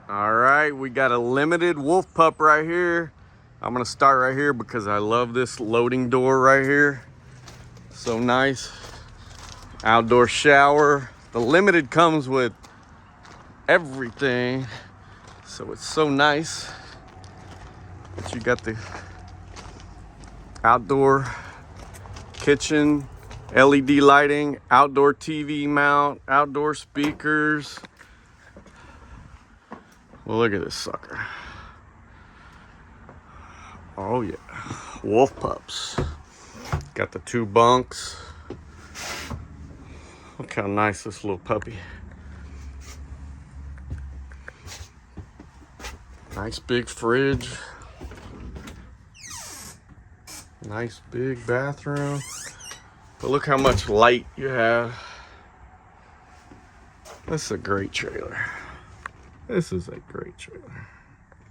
All right, we got a limited wolf pup right here. I'm gonna start right here because I love this loading door right here. So nice. Outdoor shower. The limited comes with everything, so it's so nice. But you got the outdoor kitchen, LED lighting, outdoor TV mount, outdoor speakers. Well, look at this sucker. Oh yeah, wolf pups. Got the 2 bunks. Look how nice this little puppy. Nice big fridge. Nice big bathroom. But look how much light you have. This is a great trailer. This is a great trailer.